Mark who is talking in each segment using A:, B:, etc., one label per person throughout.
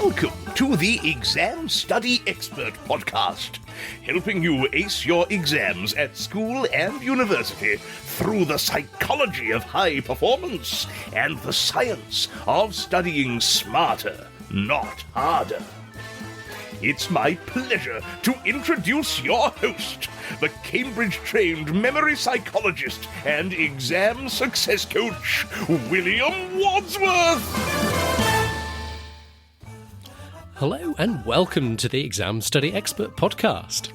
A: Welcome to the Exam Study Expert Podcast, helping you ace your exams at school and university through the psychology of high performance and the science of studying smarter, not harder. It's my pleasure to introduce your host, the Cambridge-trained memory psychologist and exam success coach, William Wadsworth.
B: Hello and welcome to the Exam Study Expert Podcast.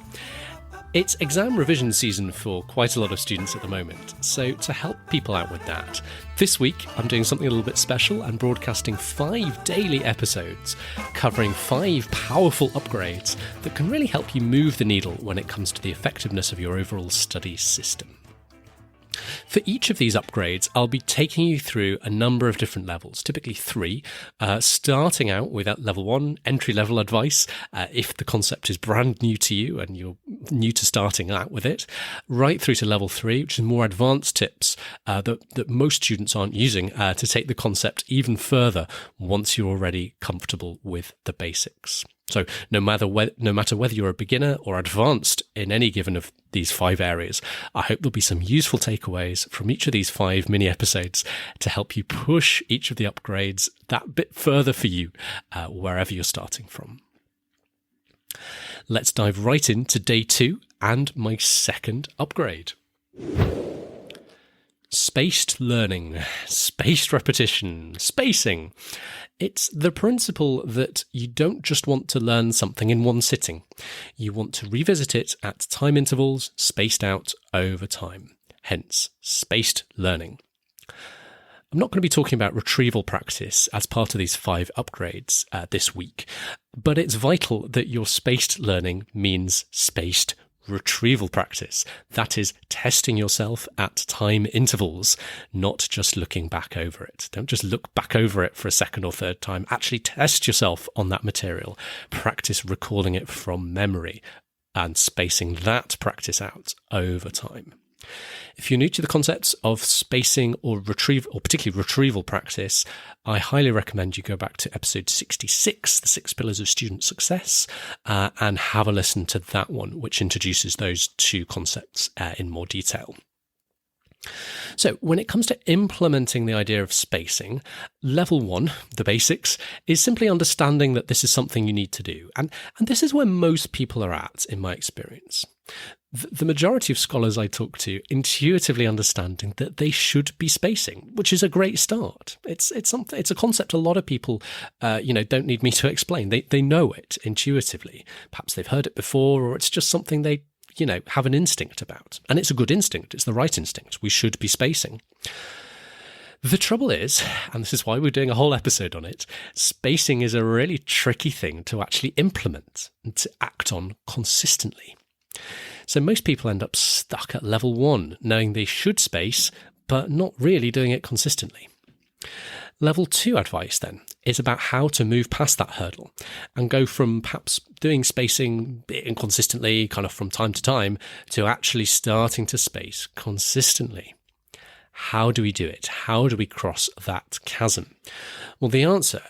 B: It's exam revision season for quite a lot of students at the moment, so to help people out with that, this week I'm doing something a little bit special and broadcasting 5 daily episodes covering 5 powerful upgrades that can really help you move the needle when it comes to the effectiveness of your overall study system. For each of these upgrades, I'll be taking you through a number of different levels, typically 3, starting out with at level 1, entry-level advice, if the concept is brand new to you and you're new to starting out with it, right through to level 3, which is more advanced tips that most students aren't using to take the concept even further once you're already comfortable with the basics. So no matter whether you're a beginner or advanced in any given of these 5 areas, I hope there'll be some useful takeaways from each of these 5 mini episodes to help you push each of the upgrades that bit further for you, wherever you're starting from. Let's dive right into day 2 and my second upgrade. Spaced learning, spaced repetition, spacing. It's the principle that you don't just want to learn something in one sitting. You want to revisit it at time intervals spaced out over time. Hence, spaced learning. I'm not going to be talking about retrieval practice as part of these 5 upgrades this week, but it's vital that your spaced learning means spaced retrieval practice. That is testing yourself at time intervals, not just looking back over it. Don't just look back over it for a second or third time. Actually test yourself on that material. Practice recalling it from memory and spacing that practice out over time. If you're new to the concepts of spacing or particularly retrieval practice, I highly recommend you go back to episode 66, the 6 Pillars of Student Success, and have a listen to that one, which introduces those 2 concepts in more detail. So when it comes to implementing the idea of spacing, level 1, the basics, is simply understanding that this is something you need to do. And this is where most people are at, in my experience. The majority of scholars I talk to intuitively understanding that they should be spacing, which is a great start. It's a concept a lot of people, don't need me to explain. They know it intuitively. Perhaps they've heard it before, or it's just something they have an instinct about. And it's a good instinct. It's the right instinct. We should be spacing. The trouble is, and this is why we're doing a whole episode on it, spacing is a really tricky thing to actually implement and to act on consistently. So most people end up stuck at level 1, knowing they should space, but not really doing it consistently. Level 2 advice, then, is about how to move past that hurdle and go from perhaps doing spacing inconsistently, kind of from time to time, to actually starting to space consistently. How do we do it? How do we cross that chasm? Well, the answer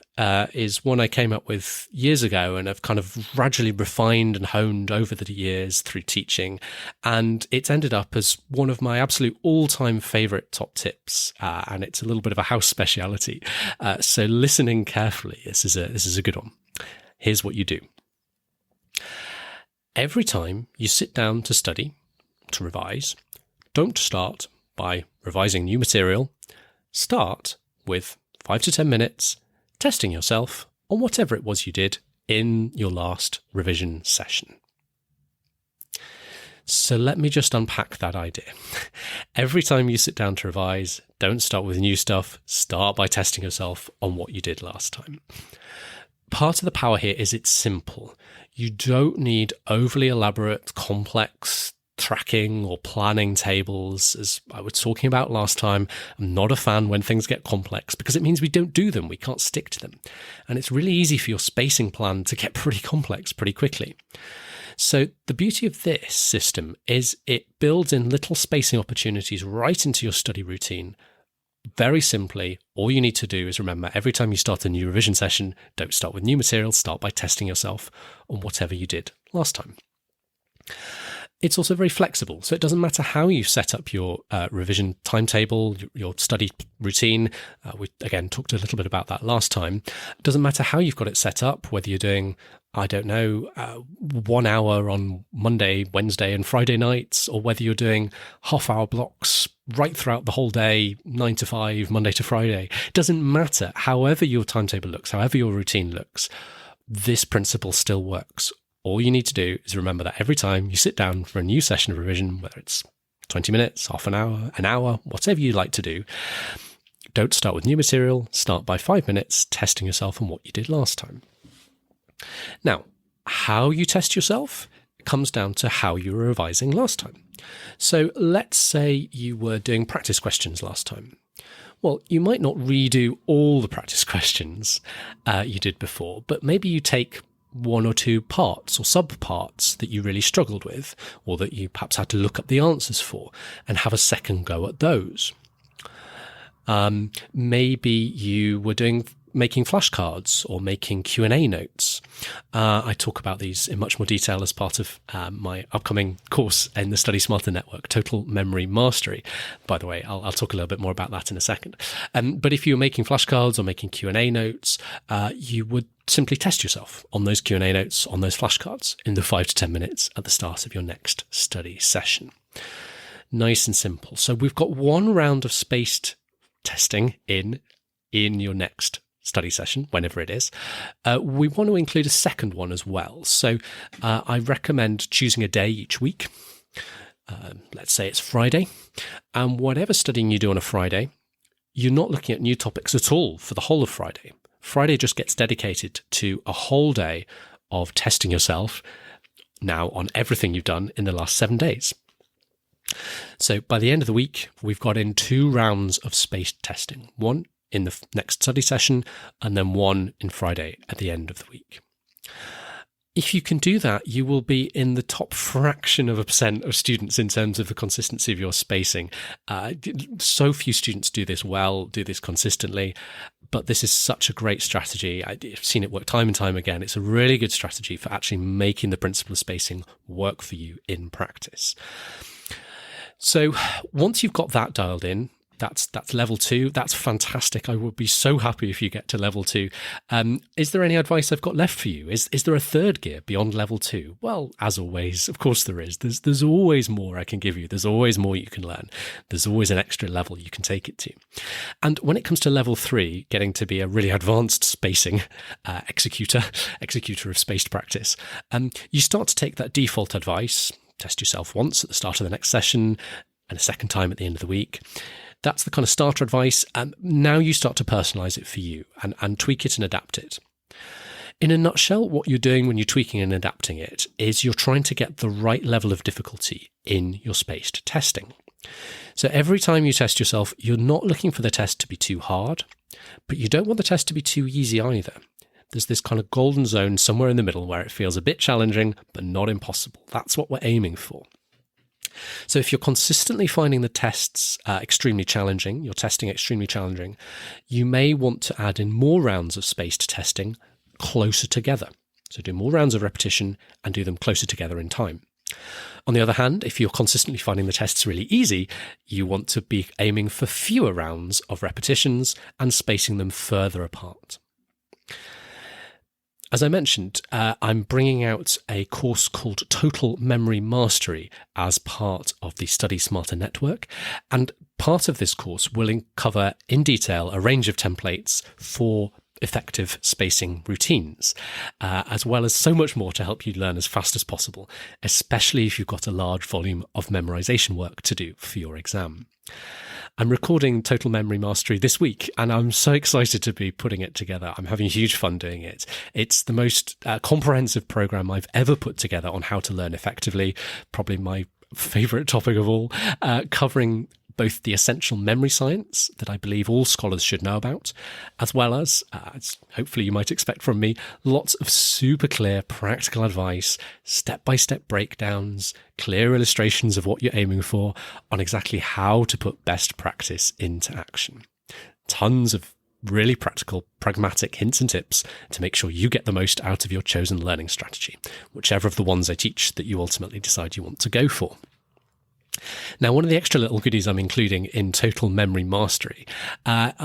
B: is one I came up with years ago and have kind of gradually refined and honed over the years through teaching. And it's ended up as one of my absolute all-time favourite top tips. And it's a little bit of a house speciality. So listening carefully, this is a good one. Here's what you do. Every time you sit down to study, to revise, don't start by revising new material. Start with 5 to 10 minutes testing yourself on whatever it was you did in your last revision session. So let me just unpack that idea. Every time you sit down to revise, don't start with new stuff. Start by testing yourself on what you did last time. Part of the power here is it's simple. You don't need overly elaborate, complex tracking or planning tables, as I was talking about last time. I'm not a fan when things get complex because it means we don't do them, we can't stick to them. And it's really easy for your spacing plan to get pretty complex pretty quickly. So the beauty of this system is it builds in little spacing opportunities right into your study routine Very simply, all you need to do is remember every time you start a new revision session, don't start with new material, start by testing yourself on whatever you did last time. It's also very flexible, so it doesn't matter how you set up your revision timetable, your study routine. We, again, talked a little bit about that last time. It doesn't matter how you've got it set up, whether you're doing, 1 hour on Monday, Wednesday and Friday nights, or whether you're doing half-hour blocks right throughout the whole day, 9 to 5, Monday to Friday. It doesn't matter. However your timetable looks, however your routine looks, this principle still works. All you need to do is remember that every time you sit down for a new session of revision, whether it's 20 minutes, half an hour, whatever you like to do, don't start with new material, start by 5 minutes testing yourself on what you did last time. Now, how you test yourself comes down to how you were revising last time. So let's say you were doing practice questions last time. Well, you might not redo all the practice questions you did before, but maybe you take one or two parts or sub-parts that you really struggled with, or that you perhaps had to look up the answers for, and have a second go at those. Maybe you were making flashcards or making Q&A notes. I talk about these in much more detail as part of my upcoming course in the Study Smarter Network, Total Memory Mastery. By the way, I'll talk a little bit more about that in a second. But if you were making flashcards or making Q&A notes, you would simply test yourself on those Q&A notes, on those flashcards, in the 5 to 10 minutes at the start of your next study session. Nice and simple. So we've got one round of spaced testing in your next study session, whenever it is. We want to include a second one as well. So I recommend choosing a day each week. Let's say it's Friday. And whatever studying you do on a Friday, you're not looking at new topics at all for the whole of Friday. Friday just gets dedicated to a whole day of testing yourself now on everything you've done in the last 7 days. So by the end of the week, we've got in 2 rounds of spaced testing. One in the next study session, and then one in Friday at the end of the week. If you can do that, you will be in the top fraction of a percent of students in terms of the consistency of your spacing. So few students do this well, do this consistently, but this is such a great strategy. I've seen it work time and time again. It's a really good strategy for actually making the principle of spacing work for you in practice. So once you've got that dialed in, that's level 2. That's fantastic. I would be so happy if you get to level 2. Is there any advice I've got left for you? Is there a third gear beyond level 2? Well, as always, of course there is. There's always more I can give you. There's always more you can learn. There's always an extra level you can take it to. And when it comes to level 3, getting to be a really advanced spacing executor of spaced practice, you start to take that default advice, test yourself once at the start of the next session and a second time at the end of the week. That's the kind of starter advice. And now you start to personalize it for you and tweak it and adapt it. In a nutshell, what you're doing when you're tweaking and adapting it is you're trying to get the right level of difficulty in your spaced testing. So every time you test yourself, you're not looking for the test to be too hard, but you don't want the test to be too easy either. There's this kind of golden zone somewhere in the middle where it feels a bit challenging, but not impossible. That's what we're aiming for. So if you're consistently finding the tests extremely challenging, your testing extremely challenging, you may want to add in more rounds of spaced testing closer together. So do more rounds of repetition and do them closer together in time. On the other hand, if you're consistently finding the tests really easy, you want to be aiming for fewer rounds of repetitions and spacing them further apart. As I mentioned, I'm bringing out a course called Total Memory Mastery as part of the Study Smarter Network. And part of this course will cover in detail a range of templates for effective spacing routines, as well as so much more to help you learn as fast as possible, especially if you've got a large volume of memorization work to do for your exam. I'm recording Total Memory Mastery this week, and I'm so excited to be putting it together. I'm having huge fun doing it. It's the most comprehensive program I've ever put together on how to learn effectively, probably my favorite topic of all, covering both the essential memory science that I believe all scholars should know about, as well as hopefully you might expect from me, lots of super clear practical advice, step-by-step breakdowns, clear illustrations of what you're aiming for on exactly how to put best practice into action. tons of really practical, pragmatic hints and tips to make sure you get the most out of your chosen learning strategy, whichever of the ones I teach that you ultimately decide you want to go for. Now, one of the extra little goodies I'm including in Total Memory Mastery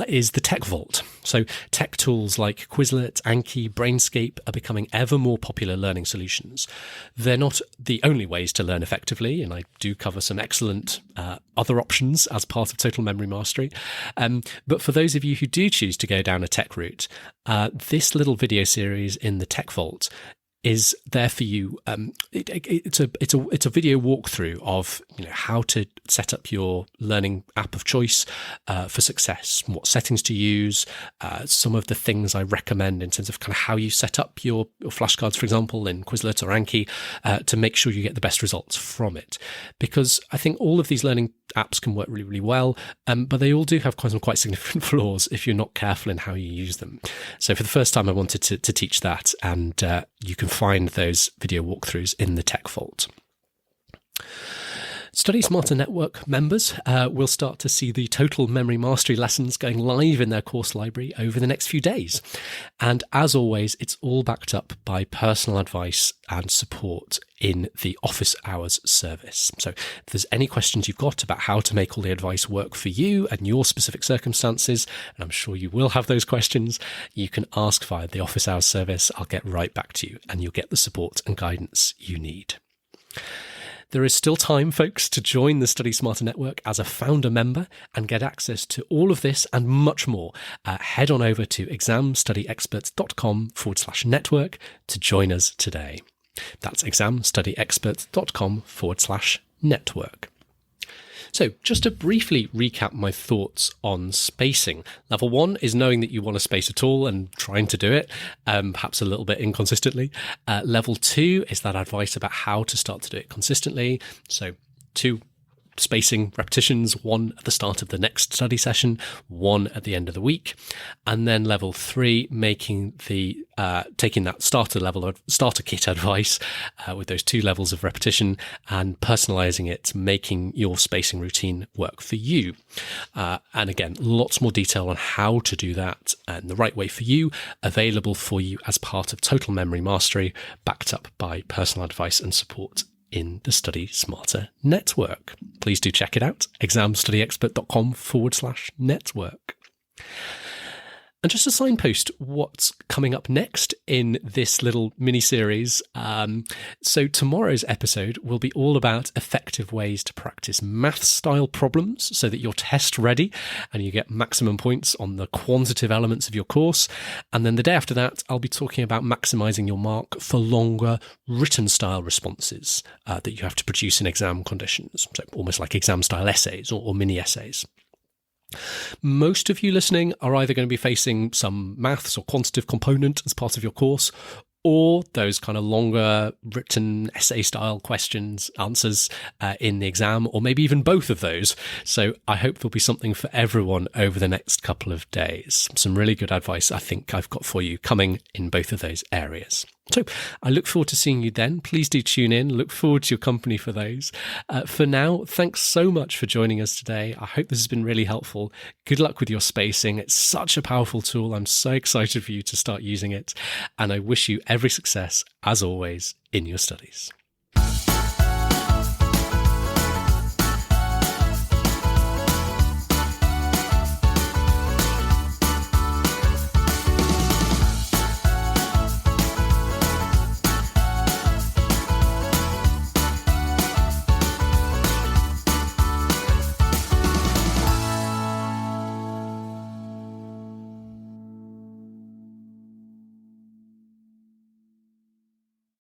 B: is the Tech Vault. So tech tools like Quizlet, Anki, Brainscape are becoming ever more popular learning solutions. They're not the only ways to learn effectively, and I do cover some excellent other options as part of Total Memory Mastery. But for those of you who do choose to go down a tech route, this little video series in the Tech Vault is there for you. It's a video walkthrough of how to set up your learning app of choice for success, what settings to use, some of the things I recommend in terms of kind of how you set up your flashcards, for example, in Quizlet or Anki, to make sure you get the best results from it. Because I think all of these learning apps can work really, really well, but they all do have some quite significant flaws if you're not careful in how you use them. So for the first time, I wanted to teach that, and you can find those video walkthroughs in the Tech Vault. Study Smarter Network members will start to see the Total Memory Mastery lessons going live in their course library over the next few days. And as always, it's all backed up by personal advice and support in the office hours service. So if there's any questions you've got about how to make all the advice work for you and your specific circumstances, and I'm sure you will have those questions, you can ask via the office hours service. I'll get right back to you and you'll get the support and guidance you need. There is still time, folks, to join the Study Smarter Network as a founder member and get access to all of this and much more. Head on over to examstudyexpert.com/network to join us today. That's examstudyexpert.com/network. So just to briefly recap my thoughts on spacing. Level 1 is knowing that you want to space at all and trying to do it, perhaps a little bit inconsistently. Level 2 is that advice about how to start to do it consistently. So 2 spacing repetitions, 1 at the start of the next study session, 1 at the end of the week. And then level 3, making taking that starter kit advice with those 2 levels of repetition and personalizing it, making your spacing routine work for you. And again, lots more detail on how to do that and the right way for you, available for you as part of Total Memory Mastery, backed up by personal advice and support in the Study Smarter Network. Please do check it out, examstudyexpert.com/network. And just a signpost, what's coming up next in this little mini-series. So tomorrow's episode will be all about effective ways to practice maths-style problems so that you're test-ready and you get maximum points on the quantitative elements of your course. And then the day after that, I'll be talking about maximising your mark for longer written-style responses that you have to produce in exam conditions, so almost like exam-style essays or mini-essays. Most of you listening are either going to be facing some maths or quantitative component as part of your course, or those kind of longer written essay style questions, answers in the exam, or maybe even both of those. So I hope there'll be something for everyone over the next couple of days. Some really good advice I think I've got for you coming in both of those areas. So I look forward to seeing you then. Please do tune in. Look forward to your company for those. For now, thanks so much for joining us today. I hope this has been really helpful. Good luck with your spacing. It's such a powerful tool. I'm so excited for you to start using it. And I wish you every success, as always, in your studies.